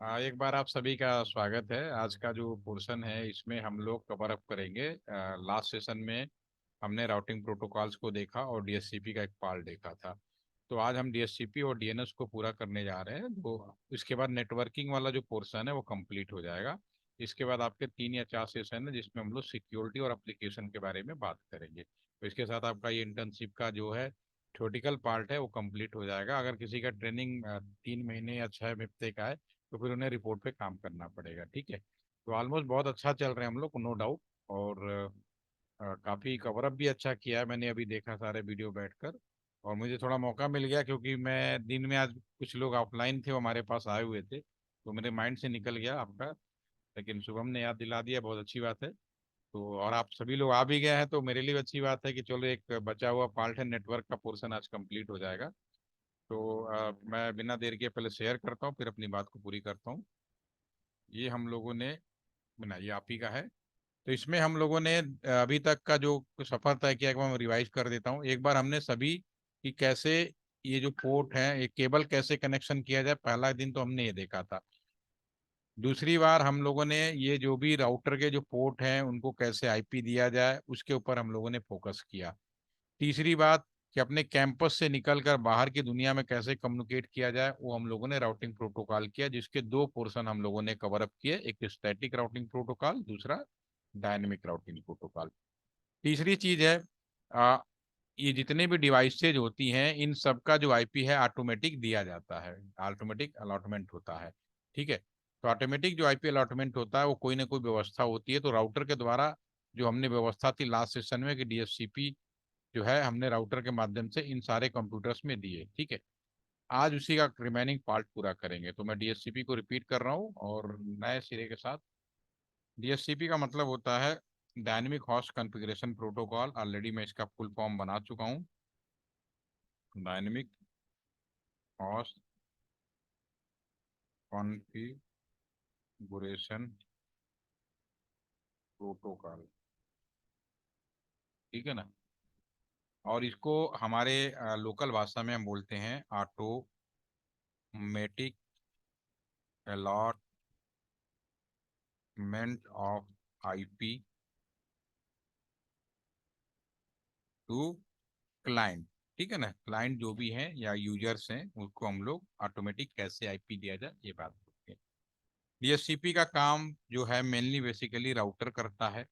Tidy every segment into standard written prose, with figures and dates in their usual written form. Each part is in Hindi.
एक बार आप सभी का स्वागत है। आज का जो पोर्शन है इसमें हम लोग कवर अप करेंगे। लास्ट सेशन में हमने राउटिंग प्रोटोकॉल्स को देखा और डीएससीपी का एक पार्ट देखा था। तो आज हम डीएससीपी और डीएनएस को पूरा करने जा रहे हैं। तो इसके बाद नेटवर्किंग वाला जो पोर्शन है वो कंप्लीट हो जाएगा। इसके बाद आपके 3 या 4 सेशन है जिसमें हम लोग सिक्योरिटी और एप्लीकेशन के बारे में बात करेंगे। तो इसके साथ आपका ये इंटर्नशिप का जो है थ्योरेटिकल पार्ट है वो कंप्लीट हो जाएगा। अगर किसी का ट्रेनिंग 3 महीने या 6 हफ्ते का है तो फिर उन्हें रिपोर्ट पे काम करना पड़ेगा। ठीक है। तो ऑलमोस्ट बहुत अच्छा चल रहे हैं हम लोग, नो डाउट। और काफ़ी कवरअप भी अच्छा किया है, मैंने अभी देखा सारे वीडियो बैठकर। और मुझे थोड़ा मौका मिल गया क्योंकि मैं दिन में आज कुछ लोग ऑफलाइन थे, वो हमारे पास आए हुए थे, तो मेरे माइंड से निकल गया आपका। लेकिन शुभम ने याद दिला दिया, बहुत अच्छी बात है। तो और आप सभी लोग आ भी गए हैं तो मेरे लिए भी अच्छी बात है कि चलो एक बचा हुआ पार्ट है नेटवर्क का पोर्शन आज कंप्लीट हो जाएगा। तो मैं बिना देर के पहले शेयर करता हूँ, फिर अपनी बात को पूरी करता हूँ। ये हम लोगों ने बना, ये आप ही का है। तो इसमें हम लोगों ने अभी तक का जो सफर तय किया, एक बार मैं रिवाइज कर देता हूँ। एक बार हमने सभी कि कैसे ये जो पोर्ट है, ये केबल कैसे कनेक्शन किया जाए, पहला दिन तो हमने ये देखा था। दूसरी बार हम लोगों ने ये जो भी राउटर के जो पोर्ट हैं उनको कैसे आईपी दिया जाए उसके ऊपर हम लोगों ने फोकस किया। तीसरी बात कि अपने कैंपस से निकलकर बाहर की दुनिया में कैसे कम्युनिकेट किया जाए, वो हम लोगों ने राउटिंग प्रोटोकॉल किया, जिसके दो पोर्शन हम लोगों ने कवर अप किए, एक स्टैटिक राउटिंग प्रोटोकॉल, दूसरा डायनेमिक राउटिंग प्रोटोकॉल। तीसरी चीज है, आ, ये जितने भी डिवाइसेज होती हैं इन सब का जो आईपी है ऑटोमेटिक दिया जाता है, ऑटोमेटिक अलॉटमेंट होता है। ठीक है। तो ऑटोमेटिक जो आईपी अलॉटमेंट होता है वो कोई ना कोई व्यवस्था होती है, तो राउटर के द्वारा जो हमने व्यवस्था थी लास्ट सेशन में कि डीएचसीपी जो है हमने राउटर के माध्यम से इन सारे कंप्यूटर्स में दिए। ठीक है। आज उसी का रिमेनिंग पार्ट पूरा करेंगे। तो मैं डीएचसीपी को रिपीट कर रहा हूँ और नए सिरे के साथ। डीएचसीपी का मतलब होता है dynamic host configuration protocol. Already मैं इसका फुल फॉर्म बना चुका हूँ, डायनेमिक हॉस्ट कॉन्फ़िगरेशन प्रोटोकॉल। ठीक है ना। और इसको हमारे लोकल भाषा में हम बोलते हैं automatic allotment of IP to client. ठीक है ना। क्लाइंट जो भी हैं या यूजर्स हैं उसको हम लोग ऑटोमेटिक कैसे आईपी दिया जाए ये बात करते हैं। डीएचसीपी का काम जो है मेनली बेसिकली राउटर करता है।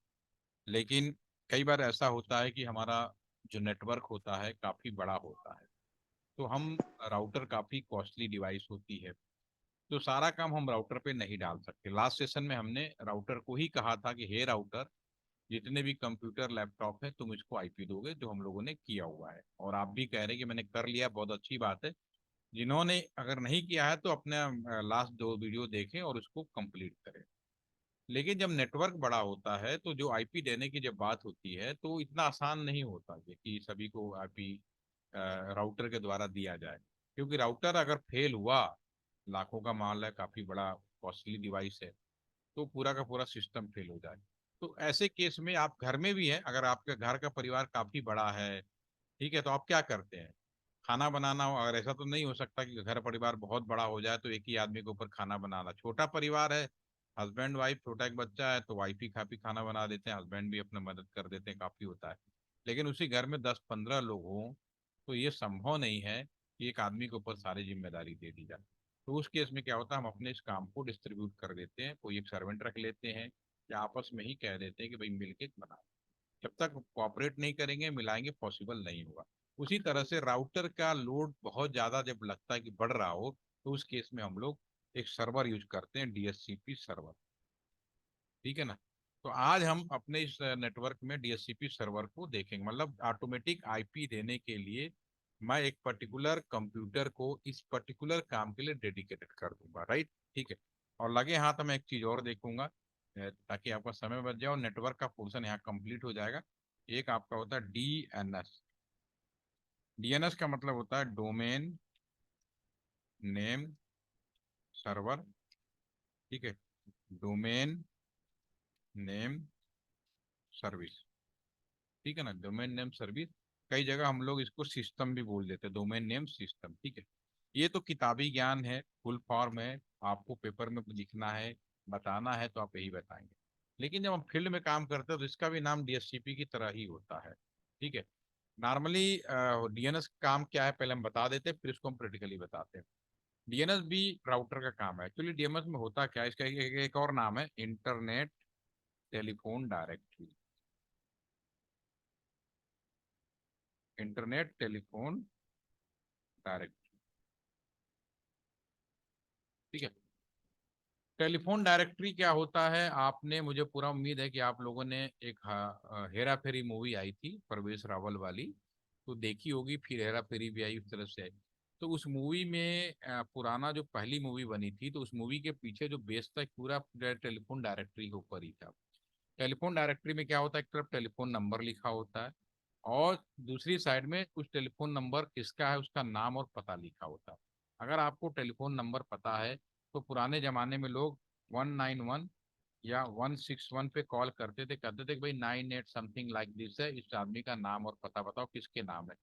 लेकिन कई बार ऐसा होता है कि हमारा जो नेटवर्क होता है काफ़ी बड़ा होता है, तो हम राउटर काफ़ी कॉस्टली डिवाइस होती है, तो सारा काम हम राउटर पे नहीं डाल सकते। लास्ट सेशन में हमने राउटर को ही कहा था कि हे राउटर, जितने भी कंप्यूटर लैपटॉप है तुम इसको आईपी दोगे, जो हम लोगों ने किया हुआ है। और आप भी कह रहे हैं कि मैंने कर लिया, बहुत अच्छी बात है। जिन्होंने अगर नहीं किया है तो अपने लास्ट 2 वीडियो देखें और उसको कंप्लीट करें। लेकिन जब नेटवर्क बड़ा होता है तो जो आईपी देने की जब बात होती है तो इतना आसान नहीं होता कि सभी को आईपी राउटर के द्वारा दिया जाए। क्योंकि राउटर अगर फेल हुआ, लाखों का माल है, काफी बड़ा कॉस्टली डिवाइस है, तो पूरा का पूरा सिस्टम फेल हो जाए। तो ऐसे केस में आप घर में भी हैं, अगर आपके घर का परिवार काफी बड़ा है, ठीक है, तो आप क्या करते हैं? खाना बनाना हो, अगर ऐसा तो नहीं हो सकता कि घर परिवार बहुत बड़ा हो जाए तो एक ही आदमी के ऊपर खाना बनाना, छोटा परिवार है, हस्बैंड वाइफ, छोटा एक बच्चा है, तो वाइफ ही काफी खाना बना देते हैं, हस्बैंड भी अपना मदद कर देते हैं, काफी होता है। लेकिन उसी घर में 10-15 लोग हों तो ये संभव नहीं है कि एक आदमी के ऊपर सारी जिम्मेदारी दे दी जाए। तो उस केस में क्या होता है, हम अपने इस काम को डिस्ट्रीब्यूट कर देते हैं, कोई एक सर्वेंट रख लेते हैं या आपस में ही कह देते हैं कि भाई मिलके बना। जब तक कोऑपरेट नहीं करेंगे, मिलाएंगे, पॉसिबल नहीं होगा। उसी तरह से राउटर का लोड बहुत ज्यादा जब लगता है कि बढ़ रहा हो, तो उस केस में हम लोग एक सर्वर यूज करते हैं, डीएचसीपी सर्वर। ठीक है ना। तो आज हम अपने इस नेटवर्क में डीएचसीपी सर्वर को देखेंगे, मतलब ऑटोमेटिक आईपी देने के लिए मैं एक पर्टिकुलर कंप्यूटर को इस पर्टिकुलर काम के लिए डेडिकेटेड कर दूंगा, राइट। ठीक है। और लगे हाथ मैं एक चीज और देखूंगा ताकि आपका समय बच जाए और नेटवर्क का पोर्शन यहाँ कंप्लीट हो जाएगा। एक आपका होता है डीएनएस। डीएनएस का मतलब होता है डोमेन नेम सर्वर। ठीक है। Domain name service. ठीक है ना। डोमेन नेम सर्विस, कई जगह हम लोग इसको सिस्टम भी बोल देते हैं, डोमेन नेम सिस्टम। ठीक है। ये तो किताबी ज्ञान है, फुल फॉर्म है, आपको पेपर में लिखना है, बताना है, तो आप यही बताएंगे। लेकिन जब हम फील्ड में काम करते हैं तो इसका भी नाम डीएससीपी की तरह ही होता है। ठीक है। नॉर्मली डीएनएस का काम क्या है पहले हम बता देते हैं, फिर इसको हम प्रैक्टिकली बताते हैं। डीएनएस भी राउटर का काम है। एक्चुअली डीएनएस में होता क्या है, इसका एक और नाम है internet telephone directory. Internet telephone directory. ठीक है। टेलीफोन डायरेक्टरी क्या होता है, आपने, मुझे पूरा उम्मीद है कि आप लोगों ने एक हेरा फेरी मूवी आई थी परवेश रावल वाली, तो देखी होगी। फिर हेरा फेरी भी आई, उस तरफ से आई। तो उस मूवी में पुराना जो पहली मूवी बनी थी, तो उस मूवी के पीछे जो बेस था पूरा टेलीफोन डायरेक्टरी के ऊपर ही था। टेलीफोन डायरेक्टरी में क्या होता है, एक तरफ टेलीफोन नंबर लिखा होता है और दूसरी साइड में उस टेलीफोन नंबर किसका है उसका नाम और पता लिखा होता है। अगर आपको टेलीफोन नंबर पता है तो पुराने जमाने में लोग 191 या 161 पे कॉल करते थे, कहते थे कि भाई 98 समथिंग लाइक दिस है, इस आदमी का नाम और पता बताओ किसके नाम है,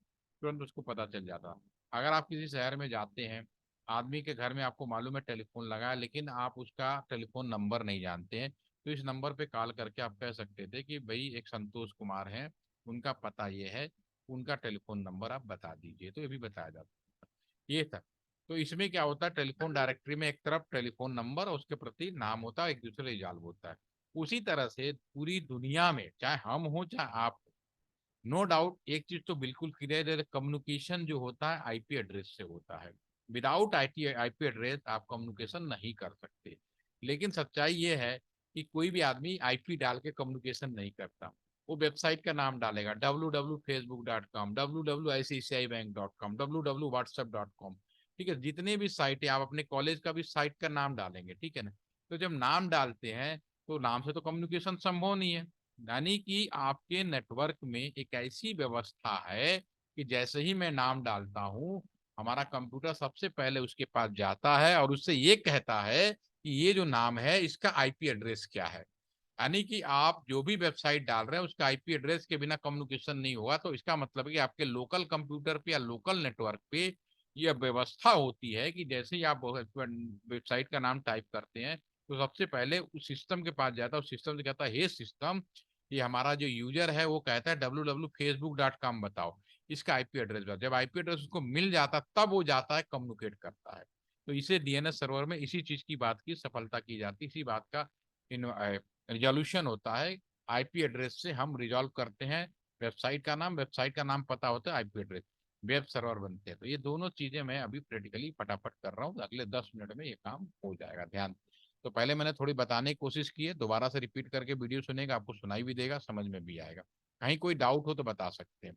तुरंत उसको पता चल जाता। अगर आप किसी शहर में जाते हैं, आदमी के घर में आपको मालूम है टेलीफोन लगा है, लेकिन आप उसका टेलीफोन नंबर नहीं जानते हैं, तो इस नंबर पे कॉल करके आप कह सकते थे कि भाई एक संतोष कुमार है, उनका पता ये है, उनका टेलीफोन नंबर आप बता दीजिए, तो ये भी बताया जाता है। ये था। तो इसमें क्या होता है, टेलीफोन डायरेक्टरी में एक तरफ टेलीफोन नंबर और उसके प्रति नाम होता है, एक दूसरे रिजॉल्व होता है। उसी तरह से पूरी दुनिया में चाहे हम हो चाहे आप, नो डाउट एक चीज तो बिल्कुल क्लियर है, कम्युनिकेशन जो होता है आईपी एड्रेस से होता है। विदाउट आईपी एड्रेस आप कम्युनिकेशन नहीं कर सकते। लेकिन सच्चाई ये है कि कोई भी आदमी आईपी डाल के कम्युनिकेशन नहीं करता। वो वेबसाइट का नाम डालेगा www.facebook.com, www.icicibank.com, www.whatsapp.com। ठीक है, जितने भी साइट है, आप अपने कॉलेज का भी साइट का नाम डालेंगे, ठीक है ना। तो जब नाम डालते हैं तो नाम से तो कम्युनिकेशन संभव नहीं है। यानी कि आपके नेटवर्क में एक ऐसी व्यवस्था है कि जैसे ही मैं नाम डालता हूं, हमारा कंप्यूटर सबसे पहले उसके पास जाता है और उससे ये कहता है कि ये जो नाम है इसका आईपी एड्रेस क्या है। यानी कि आप जो भी वेबसाइट डाल रहे हैं उसका आईपी एड्रेस के बिना कम्युनिकेशन नहीं होगा। तो इसका मतलब है कि आपके लोकल कंप्यूटर पे या लोकल नेटवर्क पे यह व्यवस्था होती है कि जैसे ही आप वेबसाइट का नाम टाइप करते हैं तो सबसे पहले उस सिस्टम के पास जाता है, उस सिस्टम से कहता है हे सिस्टम, ये हमारा जो यूजर है वो कहता है www.facebook.com बताओ, इसका आईपी एड्रेस बताओ। जब आईपी एड्रेस उसको मिल जाता तब वो जाता है कम्युनिकेट करता है। तो इसे डीएनएस सर्वर में इसी चीज की बात की सफलता की जाती है, इसी बात का रिजोल्यूशन होता है। आईपी एड्रेस से हम रिजॉल्व करते हैं वेबसाइट का नाम, वेबसाइट का नाम पता होता है, आईपी एड्रेस, वेब सर्वर बनते हैं। तो ये दोनों चीजें मैं अभी प्रैक्टिकली फटाफट कर रहा हूँ, अगले 10 मिनट में ये काम हो जाएगा। ध्यान। तो पहले मैंने थोड़ी बताने की कोशिश की है, दोबारा से रिपीट करके वीडियो सुनेगा, आपको सुनाई भी देगा, समझ में भी आएगा। कहीं कोई डाउट हो तो बता सकते हैं।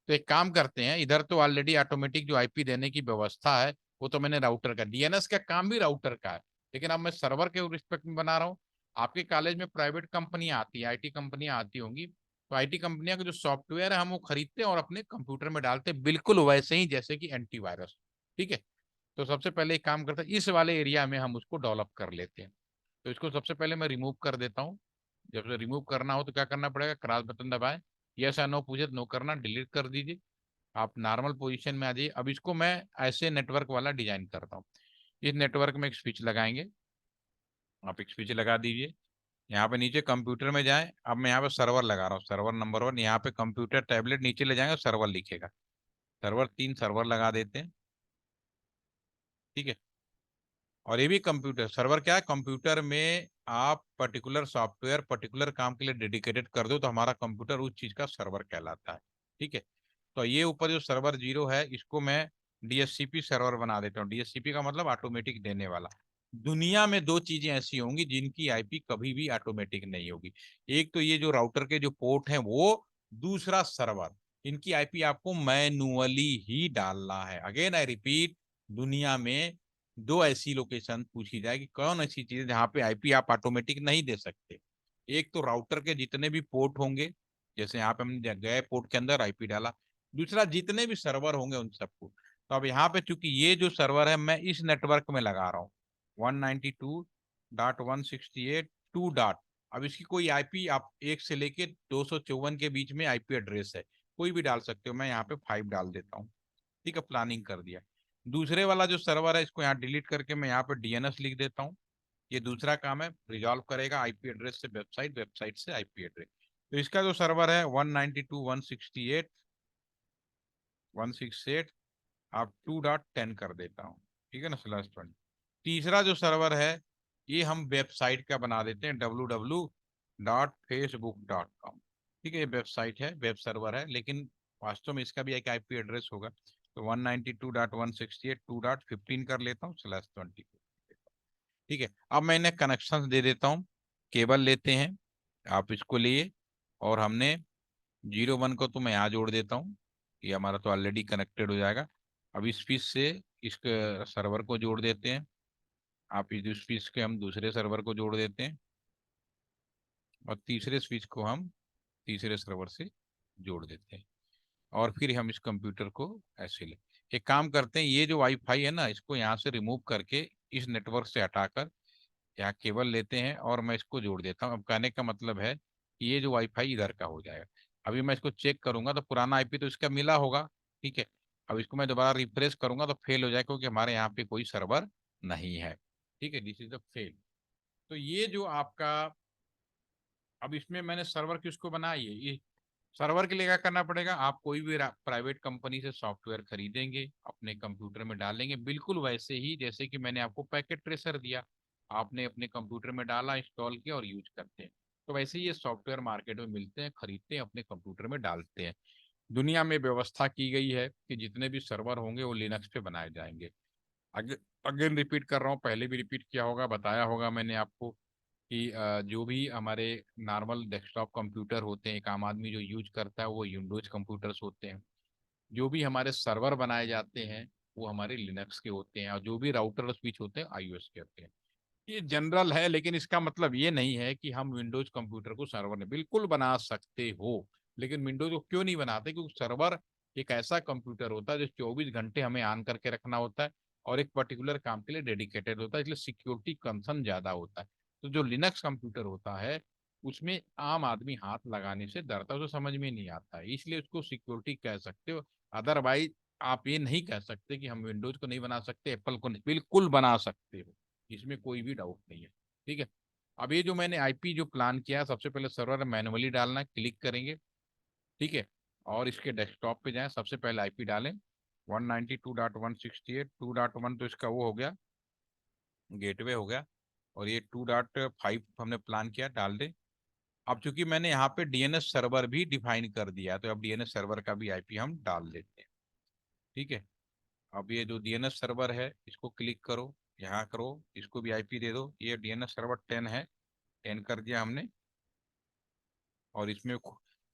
तो एक काम करते हैं, इधर तो ऑलरेडी ऑटोमेटिक जो आईपी देने की व्यवस्था है वो तो मैंने राउटर का, डीएनएस का काम भी राउटर का है, लेकिन अब मैं सर्वर के रिस्पेक्ट में बना रहा हूँ। आपके कॉलेज में प्राइवेट कंपनियां आती है, आईटी कंपनियां आती होंगी, तो आईटी कंपनियां का जो सॉफ्टवेयर है हम वो खरीदते हैं और अपने कंप्यूटर में डालते हैं, बिल्कुल वैसे ही जैसे कि एंटीवायरस। ठीक है। तो सबसे पहले एक काम करते हैं, इस वाले एरिया में हम उसको डेवलप कर लेते हैं। तो इसको सबसे पहले मैं रिमूव कर देता हूँ। जब से रिमूव करना हो तो क्या करना पड़ेगा, क्रॉस बटन दबाएं, यस या नो पूछे तो नो करना, डिलीट कर दीजिए, आप नॉर्मल पोजीशन में आ जाइए। अब इसको मैं ऐसे नेटवर्क वाला डिजाइन करता हूँ। इस नेटवर्क में एक स्विच लगाएंगे, आप एक स्विच लगा दीजिए। यहाँ पे नीचे कंप्यूटर में जाएं, अब मैं यहाँ पे सर्वर लगा रहा हूँ, सर्वर नंबर 1, यहाँ पे कंप्यूटर टैबलेट नीचे ले जाएंगे, सर्वर लिखेगा, सर्वर 3 सर्वर लगा देते हैं। ठीक है। और ये भी कंप्यूटर सर्वर क्या है, कंप्यूटर में आप पर्टिकुलर सॉफ्टवेयर पर्टिकुलर काम के लिए डेडिकेटेड कर दो तो हमारा कंप्यूटर उस चीज का सर्वर कहलाता है। ठीक है। तो ये ऊपर जो सर्वर 0 है इसको मैं डीएससीपी सर्वर बना देता हूँ। डीएससीपी का मतलब ऑटोमेटिक देने वाला। दुनिया में दो चीजें ऐसी होंगी जिनकी आईपी कभी भी ऑटोमेटिक नहीं होगी, एक तो ये जो राउटर के जो पोर्ट हैं वो, दूसरा सर्वर। इनकी आईपी आपको मैनुअली ही डालना है। अगेन आई रिपीट, दुनिया में दो ऐसी लोकेशन पूछी जाए कि कौन ऐसी चीज है जहाँ पे आईपी आप ऑटोमेटिक नहीं दे सकते। एक तो राउटर के जितने भी पोर्ट होंगे, जैसे यहाँ पे हम गए पोर्ट के अंदर आईपी डाला, दूसरा जितने भी सर्वर होंगे उन सबको। तो अब यहाँ पे चूंकि ये जो सर्वर है मैं इस नेटवर्क में लगा रहा हूँ 192.168.2 अब इसकी कोई आईपी आप 1 से लेके 254 के बीच में आईपी एड्रेस है, कोई भी डाल सकते हो, मैं यहाँ पे 5 डाल देता हूँ। ठीक है, प्लानिंग कर दिया। दूसरे वाला जो सर्वर है इसको यहाँ डिलीट करके मैं यहाँ पे डीएनएस लिख देता हूँ। ये दूसरा काम है, रिजॉल्व करेगा आईपी एड्रेस से वेबसाइट, वेबसाइट से आईपी एड्रेस। तो इसका जो सर्वर है 192.168.168 आप 2.10 कर देता हूँ, ठीक है ना, /20। तीसरा जो सर्वर है ये हम वेबसाइट का बना देते हैं, www.facebook.com। ठीक है, ये वेबसाइट है, वेब सर्वर है, लेकिन वास्तव में इसका भी एक आईपी एड्रेस होगा। तो 192.168.2.15 कर लेता हूँ /20। ठीक है, अब मैंने कनेक्शन दे देता हूँ। केबल लेते हैं, आप इसको लिए, और हमने 01 को तो मैं यहाँ जोड़ देता हूँ, ये हमारा तो ऑलरेडी कनेक्टेड हो जाएगा। अब इस स्विच से इस सर्वर को जोड़ देते हैं, आप इस स्विच के हम दूसरे सर्वर को जोड़ देते हैं, और तीसरे स्विच को हम तीसरे सर्वर से जोड़ देते हैं, और फिर हम इस कंप्यूटर को ऐसे ले। एक काम करते हैं, ये जो वाईफाई है ना इसको यहाँ से रिमूव करके इस नेटवर्क से हटाकर यहाँ केबल लेते हैं, और मैं इसको जोड़ देता हूँ। अब कहने का मतलब है कि ये जो वाईफाई इधर का हो जाएगा। अभी मैं इसको चेक करूंगा तो पुराना आईपी तो इसका मिला होगा, ठीक है। अब इसको मैं दोबारा रिफ्रेश करूंगा तो फेल हो जाएगा, क्योंकि हमारे यहाँ पे कोई सर्वर नहीं है। ठीक है, दिस इज द फेल। तो ये जो आपका, अब इसमें मैंने सर्वर किसको बनाया, ये सर्वर के लिए क्या करना पड़ेगा, आप कोई भी प्राइवेट कंपनी से सॉफ्टवेयर खरीदेंगे, अपने कंप्यूटर में डालेंगे, बिल्कुल वैसे ही जैसे कि मैंने आपको पैकेट ट्रेसर दिया, आपने अपने कंप्यूटर में डाला, इंस्टॉल किया और यूज करते हैं। तो वैसे ही ये सॉफ्टवेयर मार्केट में मिलते हैं, खरीदते हैं, अपने कंप्यूटर में डालते हैं। दुनिया में व्यवस्था की गई है कि जितने भी सर्वर होंगे वो लिनक्स पे बनाए जाएंगे। अगेन रिपीट कर रहा हूँ, पहले भी रिपीट किया होगा, बताया होगा मैंने आपको कि जो भी हमारे नॉर्मल डेस्कटॉप कंप्यूटर होते हैं, एक आम आदमी जो यूज करता है वो विंडोज कंप्यूटर्स होते हैं। जो भी हमारे सर्वर बनाए जाते हैं वो हमारे लिनक्स के होते हैं, और जो भी राउटर और स्विच होते हैं आईओएस के होते हैं। ये जनरल है, लेकिन इसका मतलब ये नहीं है कि हम विंडोज कंप्यूटर को सर्वर में बिल्कुल बना सकते हो। लेकिन विंडोज को क्यों नहीं बनाते, क्योंकि सर्वर एक ऐसा कंप्यूटर होता है जो 24 घंटे हमें ऑन करके रखना होता है, और एक पर्टिकुलर काम के लिए डेडिकेटेड होता है, इसलिए सिक्योरिटी कंसर्न ज्यादा होता है। तो जो लिनक्स कंप्यूटर होता है उसमें आम आदमी हाथ लगाने से डरता है, उसे समझ में नहीं आता है, इसलिए उसको सिक्योरिटी कह सकते हो। अदरवाइज आप ये नहीं कह सकते कि हम विंडोज को नहीं बना सकते, एप्पल को नहीं, बिल्कुल बना सकते हो, इसमें कोई भी डाउट नहीं है। ठीक है, अब ये जो मैंने आईपी जो प्लान किया है, सबसे पहले सर्वर मैनुअली डालना है, क्लिक करेंगे, ठीक है, और इसके डेस्कटॉप पे जाएं, सबसे पहले आईपी डालें 192.168.2.1, तो इसका वो हो गया, गेटवे हो गया। और ये 2.5 हमने प्लान किया, डाल दे। अब चूंकि मैंने यहाँ पे डीएनएस सर्वर भी डिफाइन कर दिया, तो अब डीएनएस सर्वर का भी आईपी हम डाल देते हैं। ठीक है, अब ये जो डीएनएस सर्वर है इसको क्लिक करो, यहाँ करो, इसको भी आईपी दे दो। ये डीएनएस सर्वर 10 है, 10 कर दिया हमने। और इसमें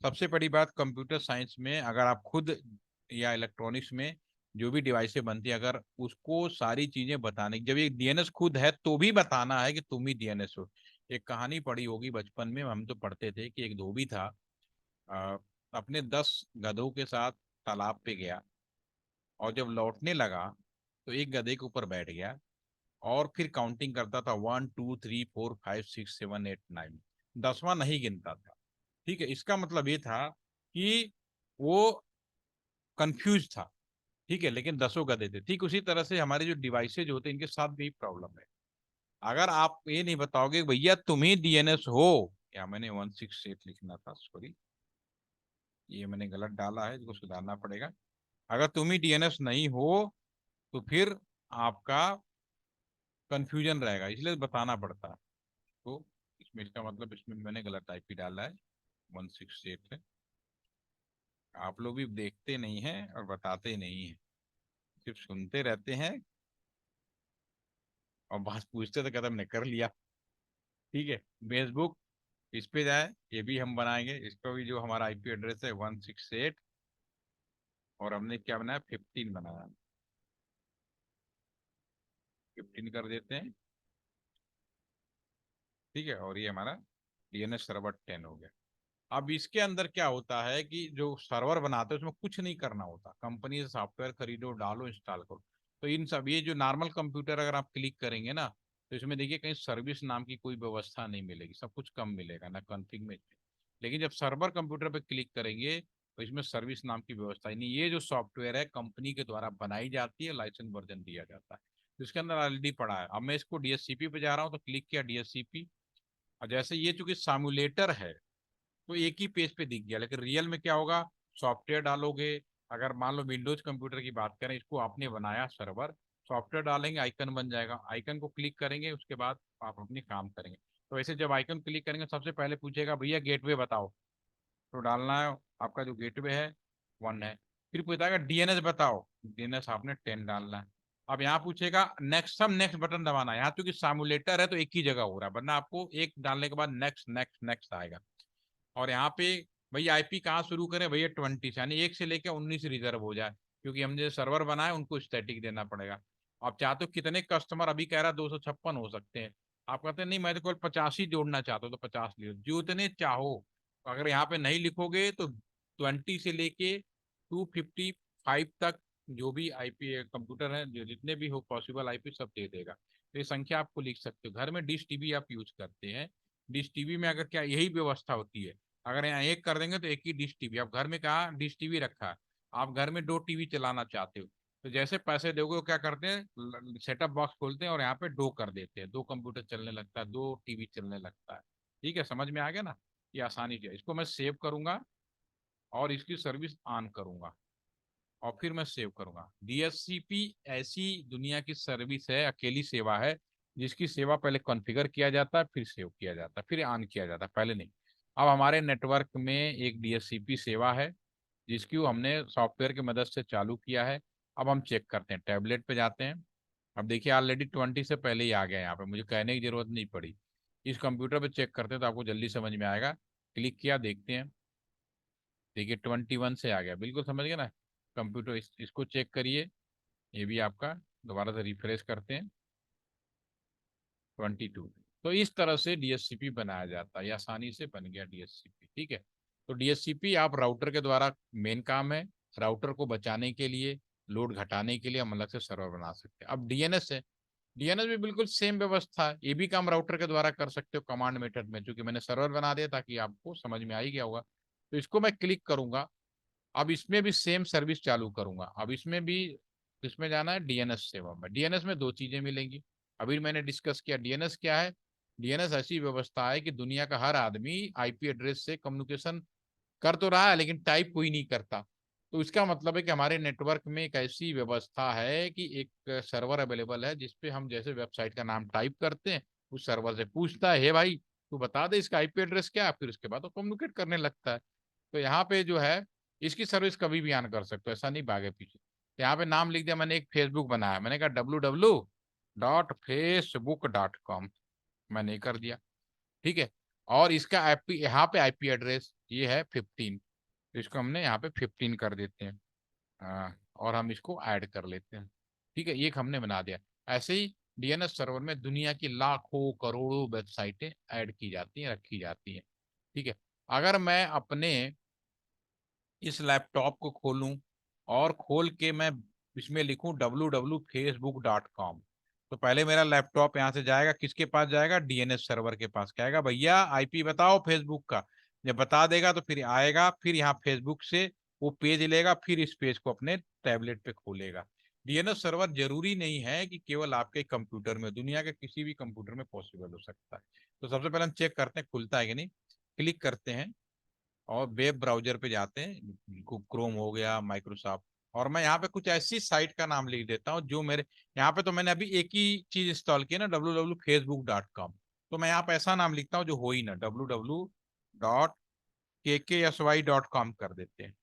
सबसे बड़ी बात, कंप्यूटर साइंस में अगर आप खुद या इलेक्ट्रॉनिक्स में जो भी डिवाइसें बनती है, अगर उसको सारी चीजें बताने, जब ये डीएनएस खुद है तो भी बताना है कि तुम ही डीएनएस हो। एक कहानी पढ़ी होगी बचपन में, हम तो पढ़ते थे कि एक धोबी था, अ, अपने 10 गधों के साथ तालाब पे गया, और जब लौटने लगा तो एक गधे के ऊपर बैठ गया, और फिर काउंटिंग करता था, 1 2 3 4 5 6 7 8 9, 10वां नहीं गिनता था। ठीक है, इसका मतलब ये था कि वो कंफ्यूज था। ठीक है, लेकिन 10 गधे थे। ठीक उसी तरह से हमारे जो डिवाइसेज होते हैं इनके साथ भी प्रॉब्लम है। अगर आप ये नहीं बताओगे भैया तुम ही डीएनएस हो, या मैंने 168 लिखना था, सॉरी, ये मैंने गलत डाला है, इसको सुधारना पड़ेगा। अगर तुम ही डीएनएस नहीं हो तो फिर आपका कंफ्यूजन रहेगा, इसलिए बताना पड़ता है। तो इसमें इसका मतलब इसमें मैंने गलत आईपी डाला है, 168 है। आप लोग भी देखते नहीं हैं और बताते नहीं हैं, सिर्फ सुनते रहते हैं, और बात पूछते तो कहते हमने कर लिया। ठीक है, फेसबुक, इस पे जाए, ये भी हम बनाएंगे, इसको भी जो हमारा आईपी एड्रेस है 168, और हमने क्या बनाया, 15 बनाया, 15 कर देते हैं। ठीक है, और ये हमारा डीएनएस सर्वर 10 हो गया। अब इसके अंदर क्या होता है कि जो सर्वर बनाते हैं उसमें कुछ नहीं करना होता, कंपनी से सॉफ्टवेयर खरीदो, डालो, इंस्टॉल करो। तो इन सब, ये जो नॉर्मल कंप्यूटर अगर आप क्लिक करेंगे ना, तो इसमें देखिए कहीं सर्विस नाम की कोई व्यवस्था नहीं मिलेगी, सब कुछ कम मिलेगा ना, कॉन्फ़िग में। लेकिन जब सर्वर कंप्यूटर पे क्लिक करेंगे तो इसमें सर्विस नाम की व्यवस्था ही नहीं। ये जो सॉफ्टवेयर है कंपनी के द्वारा बनाई जाती है, लाइसेंस वर्जन दिया जाता है, तो इसके अंदर ऑलरेडी पड़ा है। अब मैं इसको डीएससीपी पे जा रहा हूँ तो क्लिक किया डीएससीपी, और जैसे ये चूंकि सामुलेटर है तो एक ही पेज पे दिख गया, लेकिन रियल में क्या होगा, सॉफ्टवेयर डालोगे। अगर मान लो विंडोज कंप्यूटर की बात करें, इसको आपने बनाया सर्वर, सॉफ्टवेयर डालेंगे आइकन बन जाएगा, आइकन को क्लिक करेंगे, उसके बाद आप अपनी काम करेंगे। तो ऐसे जब आइकन क्लिक करेंगे सबसे पहले पूछेगा भैया गेटवे बताओ, तो डालना है आपका जो गेटवे है 1 है। फिर पूछेगा डीएनएस बताओ, डीएनएस आपने 10 डालना है। अब यहाँ पूछेगा नेक्स्ट, सब नेक्स्ट बटन दबाना है। यहाँ चूंकि सामुलेटर है तो एक ही जगह हो रहा है, वरना आपको एक डालने के बाद नेक्स्ट नेक्स्ट नेक्स्ट आएगा। और यहाँ पे भैया आईपी कहाँ शुरू करें, भैया 20 से, यानी 1 से लेकर 19 रिजर्व हो जाए, क्योंकि हम जो सर्वर बनाए उनको स्टैटिक देना पड़ेगा। आप चाहते हो कितने कस्टमर, अभी कह रहा है 256 हो सकते हैं, आप कहते हैं नहीं मैं तो केवल 50 ही जोड़ना चाहता हूँ, तो 50 लिखो जो इतने चाहो। अगर यहाँ पे नहीं लिखोगे तो 20 से लेके 255 तक जो भी आईपी कंप्यूटर है, जो जितने भी हो पॉसिबल आईपी सब दे देगा। तो ये संख्या आपको लिख सकते हो। घर में डिश टीवी आप यूज करते हैं, डिश टीवी में अगर क्या यही व्यवस्था होती है, अगर यहाँ एक कर देंगे तो एक ही डिश टीवी। आप घर में कहा डिश टीवी रखा है, आप घर में 2 टीवी चलाना चाहते हो, तो जैसे पैसे दोगे वो क्या करते हैं, सेटअप बॉक्स खोलते हैं और यहाँ पे 2 कर देते हैं, 2 कंप्यूटर चलने लगता है, 2 टीवी चलने लगता है। ठीक है, समझ में आ गया ना, ये आसानी से। इसको मैं सेव करूंगा और इसकी सर्विस ऑन करूंगा और फिर मैं सेव करूंगा। डीएससीपी ऐसी दुनिया की सर्विस है, अकेली सेवा है, जिसकी सेवा पहले कॉन्फ़िगर किया जाता है, फिर सेव किया जाता है, फिर ऑन किया जाता है, पहले नहीं। अब हमारे नेटवर्क में एक डीएससीपी सेवा है जिसकी हमने सॉफ्टवेयर की मदद से चालू किया है। अब हम चेक करते हैं, टैबलेट पे जाते हैं। अब देखिए ऑलरेडी 20 से पहले ही आ गया, यहाँ पे मुझे कहने की जरूरत नहीं पड़ी। इस कंप्यूटर पे चेक करते हैं तो आपको जल्दी समझ में आएगा। क्लिक किया, देखते हैं, देखिए 21 से आ गया, बिल्कुल समझ गए ना। कंप्यूटर इसको चेक करिए, ये भी आपका, दोबारा से रिफ्रेश करते हैं, 22। तो इस तरह से डीएससीपी बनाया जाता है, ये आसानी से बन गया डीएससीपी। ठीक है, तो डीएससीपी आप राउटर के द्वारा, मेन काम है राउटर को बचाने के लिए, लोड घटाने के लिए हम अलग से सर्वर बना सकते हैं। अब डीएनएस है, डीएनएस भी बिल्कुल सेम व्यवस्था है, ये भी काम राउटर के द्वारा कर सकते हो कमांड मेथड में, क्योंकि मैंने सर्वर बना दिया ताकि आपको समझ में आ ही गया होगा। तो इसको मैं क्लिक करूंगा, अब इसमें भी सेम सर्विस चालू करूंगा। अब इसमें भी, इसमें जाना है डीएनएस सेवा में। डीएनएस में 2 चीजें मिलेंगी, अभी मैंने डिस्कस किया। डीएनएस क्या है, डीएनएस ऐसी व्यवस्था है कि दुनिया का हर आदमी आईपी एड्रेस से कम्युनिकेशन कर तो रहा है लेकिन टाइप कोई नहीं करता। तो इसका मतलब है कि हमारे नेटवर्क में एक ऐसी व्यवस्था है कि एक सर्वर अवेलेबल है जिसपे हम जैसे वेबसाइट का नाम टाइप करते हैं, उस सर्वर से पूछता है हे भाई तू बता दे इसका आईपी एड्रेस क्या है, फिर उसके बाद वो कम्युनिकेट करने लगता है। तो यहाँ पे जो है इसकी सर्विस कभी भी ऑन कर सकते हो, ऐसा नहीं भागे पीछे। यहाँ पे नाम लिख दिया, मैंने एक फेसबुक बनाया, मैंने कहा www.facebook.com, मैंने कर दिया। ठीक है, और इसका आईपी, यहाँ पे आईपी एड्रेस ये है 15, तो इसको हमने यहाँ पे 15 कर देते हैं। और हम इसको ऐड कर लेते हैं। ठीक है, ये हमने बना दिया। ऐसे ही डीएनएस सर्वर में दुनिया की लाखों करोड़ों वेबसाइटें ऐड की जाती हैं, रखी जाती हैं। ठीक है, अगर मैं अपने इस लैपटॉप को खोलूं और खोल के मैं इसमें लिखूं www.facebook.com, तो पहले मेरा लैपटॉप यहाँ से जाएगा, किसके पास जाएगा, डीएनएस सर्वर के पास, कहेगा भैया आईपी बताओ फेसबुक का। जब बता देगा तो फिर आएगा, फिर यहाँ फेसबुक से वो पेज लेगा, फिर इस पेज को अपने टैबलेट पे खोलेगा। डीएनएस सर्वर जरूरी नहीं है कि केवल आपके कंप्यूटर में, दुनिया के किसी भी कंप्यूटर में पॉसिबल हो सकता है। तो सबसे पहले हम चेक करते हैं खुलता है कि नहीं। क्लिक करते हैं और वेब ब्राउजर पे जाते हैं, क्रोम हो गया, माइक्रोसॉफ्ट, और मैं यहाँ पे कुछ ऐसी साइट का नाम लिख देता हूँ जो मेरे, यहाँ पे तो मैंने अभी एक ही चीज इंस्टॉल की है ना, www.facebook.com, तो मैं यहाँ पे ऐसा नाम लिखता हूँ जो हो ही ना, www.kksy.com कर देते हैं।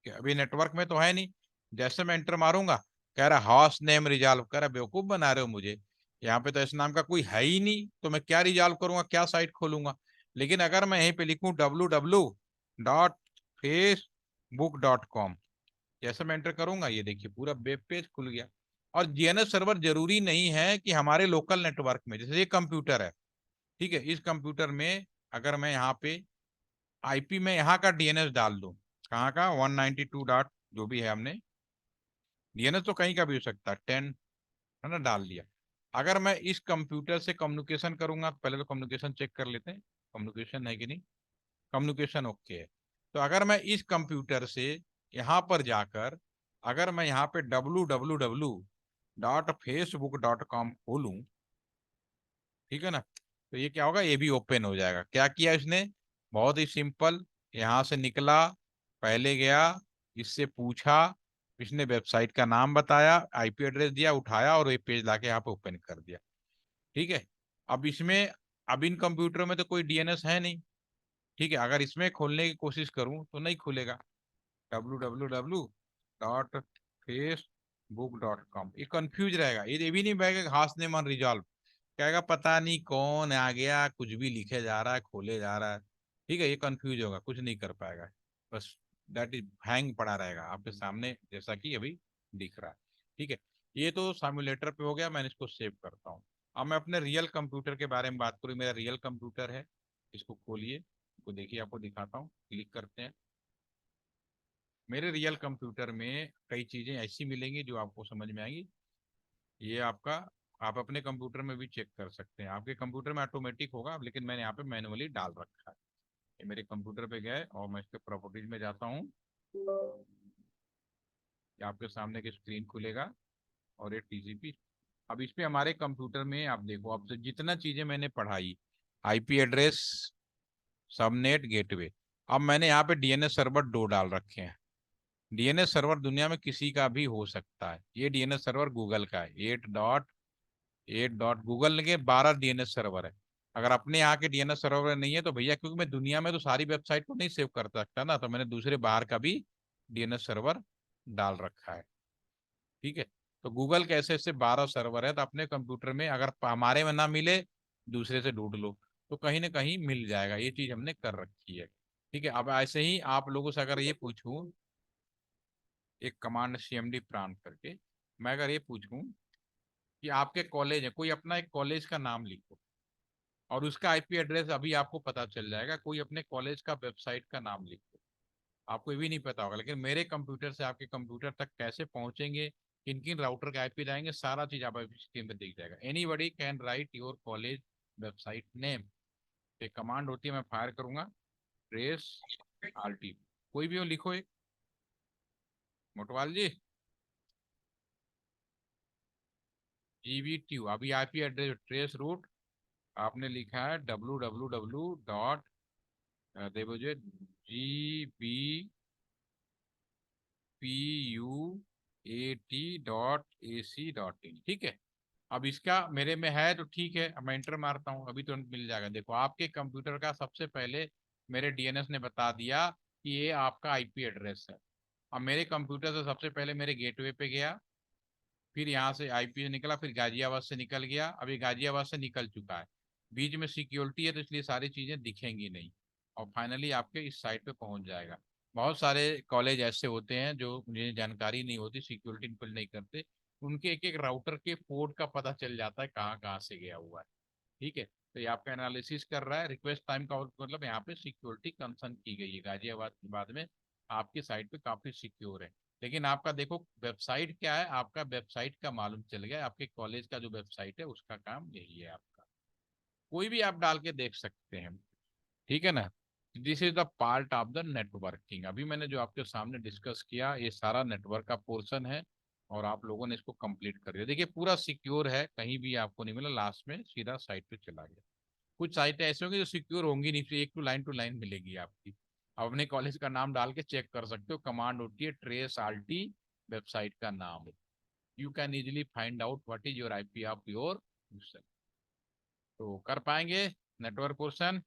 अभी नेटवर्क में तो है नहीं, जैसे मैं एंटर मारूंगा कह रहा हॉस्ट नेम रिजॉल्व, कह रहा बेवकूफ बना रहे हो मुझे, यहाँ पे तो इस नाम का कोई है ही नहीं, तो मैं क्या रिजॉल्व करूंगा, क्या साइट खोलूंगा। लेकिन अगर मैं यहीं पे लिखूं www.facebook.com, जैसे मैं एंटर करूंगा ये देखिए पूरा वेब पेज खुल गया। और डीएनएस सर्वर जरूरी नहीं है कि हमारे लोकल नेटवर्क में, जैसे ये कंप्यूटर है, ठीक है, इस कंप्यूटर में अगर मैं यहाँ पे आईपी में यहाँ का डीएनएस डाल दूं, कहाँ का, 192 डॉट जो भी है हमने, डीएनएस तो कहीं का भी हो सकता है, 10 है ना, डाल दिया। अगर मैं इस कंप्यूटर से कम्युनिकेशन करूंगा, पहले तो कम्युनिकेशन चेक कर लेते हैं, कम्युनिकेशन है कि नहीं, कम्युनिकेशन ओके है। तो अगर मैं इस कंप्यूटर से यहाँ पर जाकर अगर मैं यहाँ पे www.facebook.com खोलूं, ठीक है ना, तो ये क्या होगा, ये भी ओपन हो जाएगा। क्या किया इसने, बहुत ही सिंपल, यहाँ से निकला, पहले गया, इससे पूछा, इसने वेबसाइट का नाम बताया, आईपी एड्रेस दिया, उठाया और ये पेज लाके यहाँ पे ओपन कर दिया। ठीक है। अब इसमें, अब इन कंप्यूटरों में तो कोई डीएनएस है नहीं। ठीक है, अगर इसमें खोलने की कोशिश करूं तो नहीं खुलेगा। www.facebook.com, ये कंफ्यूज रहेगा, ये भी नहीं बैठेगा हाथ ने मन रिजॉल्व, कहेगा पता नहीं कौन आ गया, कुछ भी लिखे जा रहा है, खोले जा रहा है। ठीक है, ये कंफ्यूज होगा, कुछ नहीं कर पाएगा, बस दैट इज हैंग पड़ा रहेगा आपके सामने, जैसा कि अभी दिख रहा है। ठीक है, ये तो सिमुलेटर पे हो गया, मैंने इसको सेव करता हूँ। अब मैं अपने रियल कंप्यूटर के बारे में बात करूँ, मेरा रियल कंप्यूटर है, इसको खोलिए, इसको देखिए, आपको दिखाता हूँ, क्लिक करते हैं। मेरे रियल कंप्यूटर में कई चीजें ऐसी मिलेंगी जो आपको समझ में आएंगी। ये आपका, आप अपने कंप्यूटर में भी चेक कर सकते हैं, आपके कंप्यूटर में ऑटोमेटिक होगा, लेकिन मैंने यहाँ पे मैनुअली डाल रखा है। ये मेरे कंप्यूटर पे गए और मैं इसके प्रॉपर्टीज में जाता हूँ, ये आपके सामने की स्क्रीन खुलेगा और ये टीसीपी। अब इस पे हमारे कंप्यूटर में आप देखो, अब से जितना चीजें मैंने पढ़ाई, आईपी एड्रेस, सबनेट, गेटवे, अब मैंने यहाँ पे डीएनएस सर्वर 2 डाल रखे हैं। डीएनएस सर्वर दुनिया में किसी का भी हो सकता है, ये डीएनएस सर्वर गूगल का है, 8 गूगल के 12 डीएनएस सर्वर है। अगर अपने यहाँ के डीएनएस सर्वर नहीं है तो भैया, क्योंकि मैं दुनिया में तो सारी वेबसाइट को नहीं सेव कर सकता ना, तो मैंने दूसरे बाहर का भी डीएनएस सर्वर डाल रखा है। ठीक है, तो गूगल के ऐसे ऐसे 12 सर्वर है, तो अपने कंप्यूटर में अगर हमारे में ना मिले, दूसरे से ढूंढ लो, तो कहीं ना कहीं मिल जाएगा, ये चीज हमने कर रखी है। ठीक है, अब ऐसे ही आप लोगों से अगर ये पूछूं, एक कमांड सीएमडी प्रांत करके, मैं अगर ये पूछूं कि आपके कॉलेज है, कोई अपना एक कॉलेज का नाम लिखो, और उसका आईपी एड्रेस अभी आपको पता चल जाएगा। कोई अपने कॉलेज का वेबसाइट का नाम लिखो, आपको ये भी नहीं पता होगा, लेकिन मेरे कंप्यूटर से आपके कंप्यूटर तक कैसे पहुंचेंगे, किन किन राउटर के आईपी जाएंगे, सारा चीज आप स्क्रीन पे दिख जाएगा। Anybody can write your college website name, एक कमांड होती है, मैं फायर करूंगा, ट्रेस आरटी, कोई भी हो लिखो, एक मोटवाल जी, GBTU, अभी आईपी एड्रेस ट्रेस रूट आपने लिखा है www. देखो जी, GBPUAT.AC.in, ठीक है। अब इसका मेरे में है तो ठीक है, अब मैं इंटर मारता हूँ, अभी तुरंत मिल जाएगा। देखो आपके कंप्यूटर का सबसे पहले मेरे डीएनएस ने बता दिया कि ये आपका आईपी एड्रेस है। अब मेरे कंप्यूटर से सबसे पहले मेरे गेटवे पे गया, फिर यहाँ से आईपी निकला, फिर गाजियाबाद से निकल गया, अभी गाजियाबाद से निकल चुका है, बीच में सिक्योरिटी है तो इसलिए सारी चीजें दिखेंगी नहीं, और फाइनली आपके इस साइट पे पहुंच जाएगा। बहुत सारे कॉलेज ऐसे होते हैं जो मुझे जानकारी नहीं होती, सिक्योरिटी इनपुट नहीं करते, उनके एक एक राउटर के पोर्ट का पता चल जाता है कहाँ कहाँ से गया हुआ है। ठीक है, तो ये आपका एनालिसिस कर रहा है, रिक्वेस्ट टाइम का मतलब यहाँ पे सिक्योरिटी कंसर्न की गई है, गाजियाबाद के बाद में आपकी साइट पे काफी सिक्योर है। लेकिन आपका देखो वेबसाइट क्या है, आपका वेबसाइट का मालूम चल गया, आपके कॉलेज का जो वेबसाइट है उसका काम यही है आपका, कोई भी आप डाल के देख सकते हैं। ठीक है ना, this is the part of the networking, अभी मैंने जो आपके सामने डिस्कस किया ये सारा नेटवर्क का पोर्शन है, और आप लोगों ने इसको कंप्लीट कर दिया। देखिए पूरा सिक्योर है, कहीं भी आपको नहीं मिला, लास्ट में सीधा साइट पे चला गया। कुछ साइटें ऐसी होंगी जो सिक्योर होंगी नहीं, फिर एक टू लाइन मिलेगी आपकी। आप अपने कॉलेज का नाम डाल के चेक कर सकते हो, कमांड होती है ट्रेस आल्टी, वेबसाइट का नाम, you can easily find out what is your IP of your user. तो कर पाएंगे नेटवर्क पोर्शन।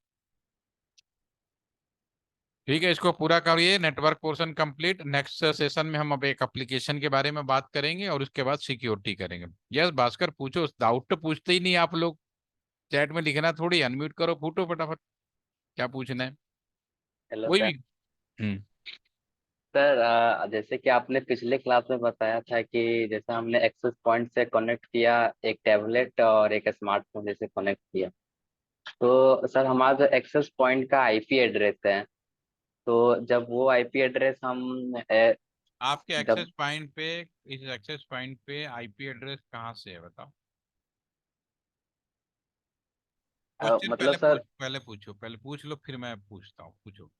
ठीक है, इसको पूरा करिए, network portion complete. Next session में हम अब एक एप्लीकेशन के बारे में बात करेंगे और उसके बाद सिक्योरिटी करेंगे। यस भास्कर, पूछो, डाउट तो पूछते ही नहीं आप लोग, चैट में लिखना थोड़ी, अनम्यूट करो, फूटो फटाफट, क्या पूछना है, हेलो कोई सर। भी। हम्म। सर जैसे कि आपने पिछले क्लास में बताया था कि जैसे हमने एक्सेस पॉइंट से कनेक्ट किया, एक टैबलेट और एक स्मार्टफोन जैसे कनेक्ट किया, तो सर हमारा जो एक्सेस पॉइंट का आईपी एड्रेस है, तो जब वो आईपी एड्रेस हम आपके एक्सेस जब पॉइंट पे, इस एक्सेस पॉइंट पे आईपी एड्रेस कहाँ से है बताओ, क्वेश्चन मतलब सर पहले पूछो, पहले पूछ लो, फिर मैं पूछता हूँ, पूछो।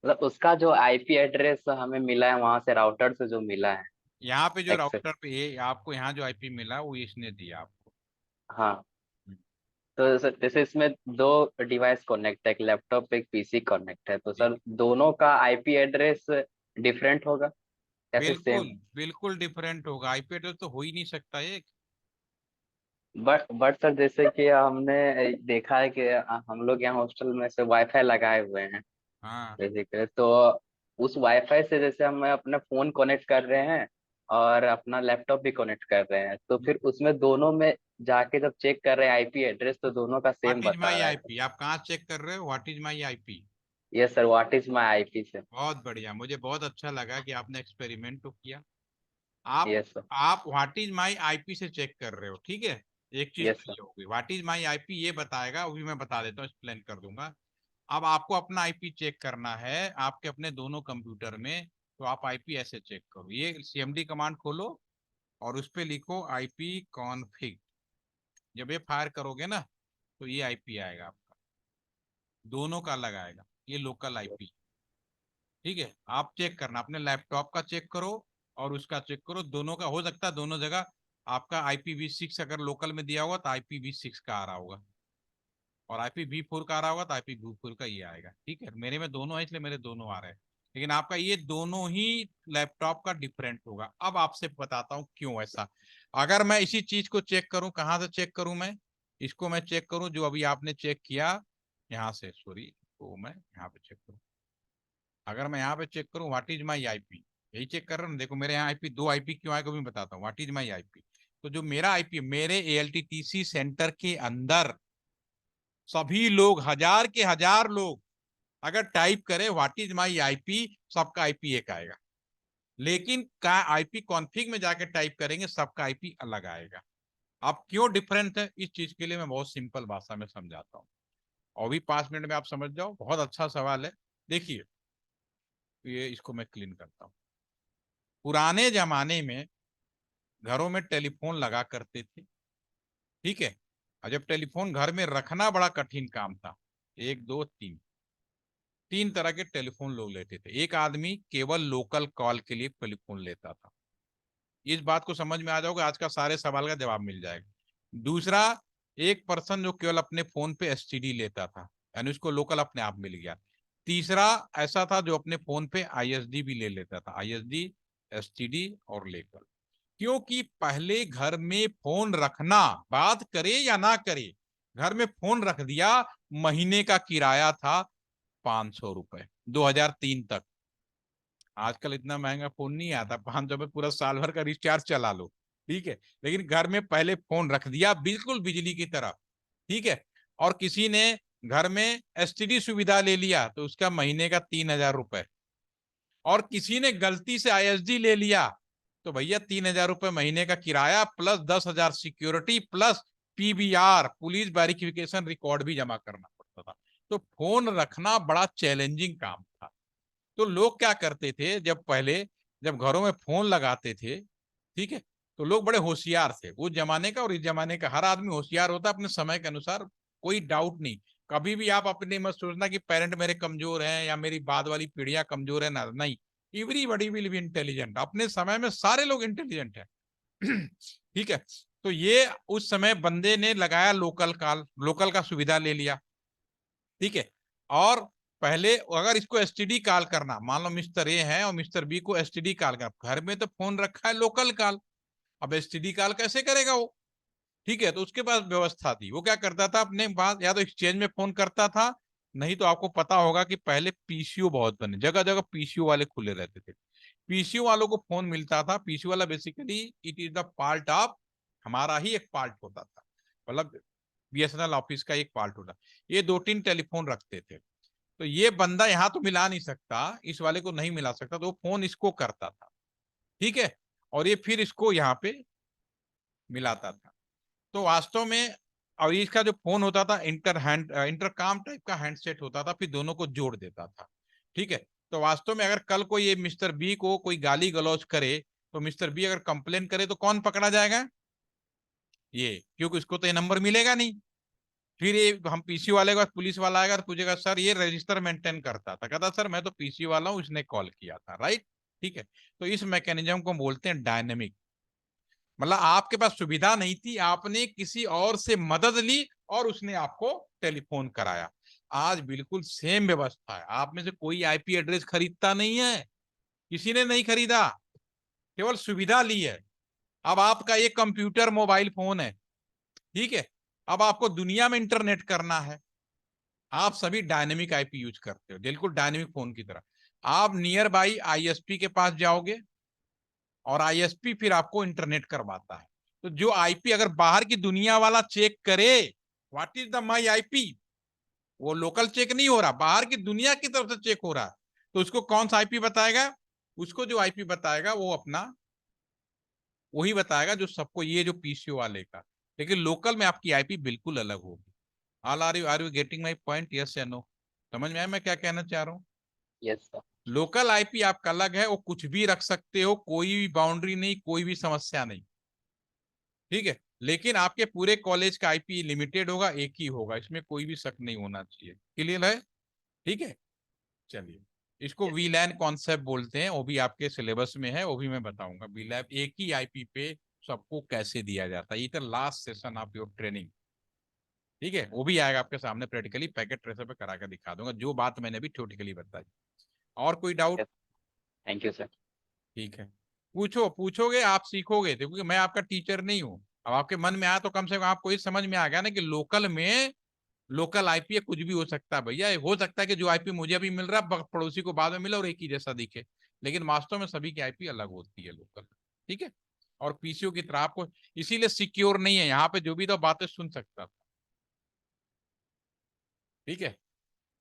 मतलब उसका जो आईपी एड्रेस हमें मिला है वहां से, राउटर से जो मिला है यहाँ पे जो एक्सेस। राउटर पे आपको यहाँ जो आईपी मिला वो इसने दिया आपको। हाँ। तो सर जैसे इसमें दो डिवाइस कनेक्ट है, एक लैपटॉप एक पीसी कनेक्ट है, तो जी, सर दोनों का आईपी एड्रेस डिफरेंट होगा या फिर बिल्कुल सेम? बिल्कुल डिफरेंट होगा, आईपी एड्रेस तो हो ही नहीं सकता एक। बट सर जैसे कि हमने देखा है कि हम लोग यहाँ हॉस्टल में से वाईफाई लगाए हुए हैं हाँ बेसिकली, तो उस वाईफाई से जैसे हम अपना फोन कनेक्ट कर रहे हैं और अपना लैपटॉप भी कनेक्ट कर रहे हैं, तो फिर उसमें दोनों में जाके जब चेक कर रहे हैं आईपी एड्रेस, तो दोनों का सेम व्हाट इज बता माई रहा है। आईपी, आप कहाँ चेक कर रहे हो व्हाट इज माई आईपी? ये sir what is my IP से। बहुत बढ़िया, मुझे बहुत अच्छा लगा कि आपने एक्सपेरिमेंट तो किया। आप यस सर। आप व्हाट इज माई आईपी से चेक कर रहे हो, ठीक है। एक चीज यस तो सर। ये होगी, व्हाट इज माई आईपी ये बताएगा, वो भी मैं बता देता हूँ, एक्सप्लेन कर दूंगा। अब आपको अपना आईपी चेक करना है आपके अपने दोनों कंप्यूटर में। तो आप आईपी ऐसे चेक करो, ये सीएमडी कमांड खोलो और उस पर लिखो आईपी कॉन्फिग। जब ये फायर करोगे ना तो ये आईपी आएगा आपका, दोनों का अलग आएगा, ये लोकल आईपी। ठीक है, आप चेक करना, अपने लैपटॉप का चेक करो और उसका चेक करो, दोनों का हो सकता है दोनों जगह आपका IPv6 अगर लोकल में दिया होगा तो IPv6 का आ रहा होगा, और IPv4 का आ रहा होगा तो IPv4 का ये आएगा। ठीक है, मेरे में दोनों है इसलिए मेरे दोनों आ रहे हैं, लेकिन आपका ये दोनों ही लैपटॉप का डिफरेंट होगा। अब आपसे बताता हूँ क्यों ऐसा। अगर मैं इसी चीज को चेक करूं, कहाँ से चेक करूं मैं, इसको मैं चेक करूं जो अभी आपने चेक किया यहाँ से, सॉरी, तो मैं यहाँ पे चेक करूँ। अगर मैं यहाँ पे चेक करूँ व्हाट इज माई आईपी, यही चेक कर रहा हूँ, देखो मेरे यहाँ आईपी, दो आईपी क्यों आएगा भी बताता हूँ, व्हाट इज माई आईपी। तो जो मेरा आईपी मेरे ALTTC सेंटर के अंदर सभी लोग, हजार के हजार लोग अगर टाइप करें व्हाट इज माई आईपी, सबका आईपी एक आएगा। लेकिन का आईपी कॉन्फिग में जाके टाइप करेंगे सबका आईपी अलग आएगा। अब क्यों डिफरेंट है, इस चीज के लिए मैं बहुत सिंपल भाषा में समझाता हूँ, और भी 5 मिनट में आप समझ जाओ, बहुत अच्छा सवाल है। देखिए, ये इसको मैं क्लीन करता हूँ। पुराने जमाने में घरों में टेलीफोन लगा करते थे, ठीक है। और जब टेलीफोन घर में रखना बड़ा कठिन काम था, एक दो तीन, तीन तरह के टेलीफोन लोग लेते थे। एक आदमी केवल लोकल कॉल के लिए टेलीफोन लेता था, इस बात को समझ में आ जाओगे, आज का सारे सवाल का जवाब मिल जाएगा। दूसरा, एक पर्सन जो केवल अपने फोन पे STD लेता था, यानी उसको लोकल अपने आप मिल गया। तीसरा ऐसा था जो अपने फोन पे ISD भी ले लेता था, ISD, STD और लेकर। क्योंकि पहले घर में फोन रखना, बात करे या ना करे, घर में फोन रख दिया, महीने का किराया था 500 रुपए, 2003 तक। आजकल इतना महंगा फोन नहीं आता, 500 में पूरा साल भर का रिचार्ज चला लो, ठीक है। लेकिन घर में पहले फोन रख दिया बिल्कुल बिजली की तरह, ठीक है। और किसी ने घर में STD सुविधा ले लिया तो उसका महीने का 3,000 रुपए, और किसी ने गलती से ISD ले लिया तो भैया 3,000 रुपए महीने का किराया plus 10,000 security plus PBR, police verification record भी जमा करना पड़ता था। तो फोन रखना बड़ा चैलेंजिंग काम था। तो लोग क्या करते थे, जब पहले जब घरों में फोन लगाते थे, ठीक है, तो लोग बड़े होशियार थे, उस जमाने का और इस जमाने का हर आदमी होशियार होता अपने समय के अनुसार, कोई डाउट नहीं। कभी भी आप अपने मत सोचना कि पेरेंट मेरे कमजोर हैं या मेरी बाद वाली पीढ़ियां कमजोर है ना, नहीं। एवरीबडी विल बी इंटेलिजेंट, अपने समय में सारे लोग इंटेलिजेंट है। ठीक है। तो ये उस समय बंदे ने लगाया लोकल कॉल, लोकल का सुविधा ले लिया, ठीक है। और पहले अगर इसको STD कॉल करना, मान लो मिस्टर ए है और मिस्टर बी को STD कॉल करना, घर में तो फोन रखा है लोकल कॉल, अब STD कॉल कैसे करेगा वो, ठीक है। तो उसके पास व्यवस्था थी, वो क्या करता था अपने पास, या तो एक्सचेंज में फोन करता था, नहीं तो आपको पता होगा कि पहले PCO बहुत बने, जगह जगह PCO वाले खुले रहते थे। PCO वालों को फोन मिलता था, PCO वाला basically it is the part of, हमारा ही एक पार्ट होता था, मतलब BSNL ऑफिस का एक पार्ट होता। ये दो तीन टेलीफोन रखते थे, तो ये बंदा यहाँ तो मिला नहीं सकता, इस वाले को नहीं मिला सकता, तो वो फोन इसको करता था, ठीक है। और ये फिर इसको यहाँ पे मिलाता था। तो वास्तव में, और इसका जो फोन होता था इंटरकॉम टाइप का हैंडसेट होता था, फिर दोनों को जोड़ देता था, ठीक है। तो वास्तव में अगर कल को ये मिस्टर बी को कोई गाली गलौज करे, तो मिस्टर बी अगर कंप्लेन करे तो कौन पकड़ा जाएगा, ये, क्योंकि उसको तो ये नंबर मिलेगा नहीं, फिर ये हम पीसी वाले के पास पुलिस वाला आएगा तो पूछेगा सर ये रजिस्टर मेंटेन करता था, कहता सर मैं तो पीसी वाला हूँ, इसने कॉल किया था, राइट। ठीक है, तो इस मैकेनिज्म को बोलते हैं डायनेमिक। मतलब आपके पास सुविधा नहीं थी, आपने किसी और से मदद ली और उसने आपको टेलीफोन कराया। आज बिल्कुल सेम व्यवस्था है, आप में से कोई आईपी एड्रेस खरीदता नहीं है, किसी ने नहीं खरीदा, केवल सुविधा ली है। अब आपका एक कंप्यूटर मोबाइल फोन है, ठीक है, अब आपको दुनिया में इंटरनेट करना है, आप सभी डायनेमिक आईपी यूज करते हो, बिल्कुल डायनेमिक फोन की तरह। आप नियर बाई आईएसपी के पास जाओगे और आईएसपी फिर आपको इंटरनेट करवाता है। तो जो आईपी अगर बाहर की दुनिया वाला चेक करे what is the my IP, वो लोकल चेक नहीं हो रहा, बाहर की दुनिया की तरफ से चेक हो रहा है, तो उसको कौन सा आईपी बताएगा? उसको जो आईपी बताएगा वो अपना वही बताएगा जो सबको, ये जो पीसीओ वाले का। लेकिन लोकल में आपकी आईपी बिल्कुल अलग होगी। All are you getting my point, yes or no? समझ में आया मैं क्या कहना चाह रहा हूँ? Yes sir. लोकल आईपी आपका अलग है, वो कुछ भी रख सकते हो, कोई भी बाउंड्री नहीं, कोई भी समस्या नहीं, ठीक है। लेकिन आपके पूरे कॉलेज का आईपी लिमिटेड होगा, एक ही होगा, इसमें कोई भी शक नहीं होना चाहिए। क्लियर है? ठीक है, चलिए। इसको यस। वीलैन कॉन्सेप्ट बोलते हैं, वो भी आपके सिलेबस में है, वो भी मैं बताऊंगा वीलैन एक ही आईपी पे सबको कैसे दिया जाता है। ये तो last session of your training, ठीक है, वो भी आएगा आपके सामने प्रैक्टिकली, पैकेट ट्रेसर पे करा के दिखा दूंगा जो बात मैंने अभी थ्योरेटिकली बताई। और कोई doubt? Yes. Thank you sir. ठीक है, पूछो, पूछोगे आप सीखोगे, तो क्योंकि मैं आपका टीचर नहीं हूँ। अब आपके मन में आया तो कम से कम आपको ये समझ में आ गया ना कि लोकल में लोकल आईपी है, कुछ भी हो सकता है भैया। हो सकता है कि जो आईपी मुझे अभी मिल रहा है पड़ोसी को बाद में मिला और एक ही जैसा दिखे, लेकिन वास्तव में सभी की आईपी अलग होती है लोकल। ठीक है, और पीसीओ की तरह आपको इसीलिए सिक्योर नहीं है, यहाँ पे जो भी तो बातें सुन सकता था। ठीक है,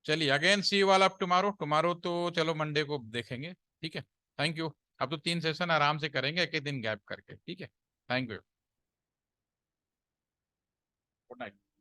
चलिए, again see you all up tomorrow. Tomorrow तो चलो मंडे को देखेंगे। ठीक है, थैंक यू। अब तो 3 सेशन आराम से करेंगे, एक एक दिन गैप करके। ठीक है, थैंक यू। Good night.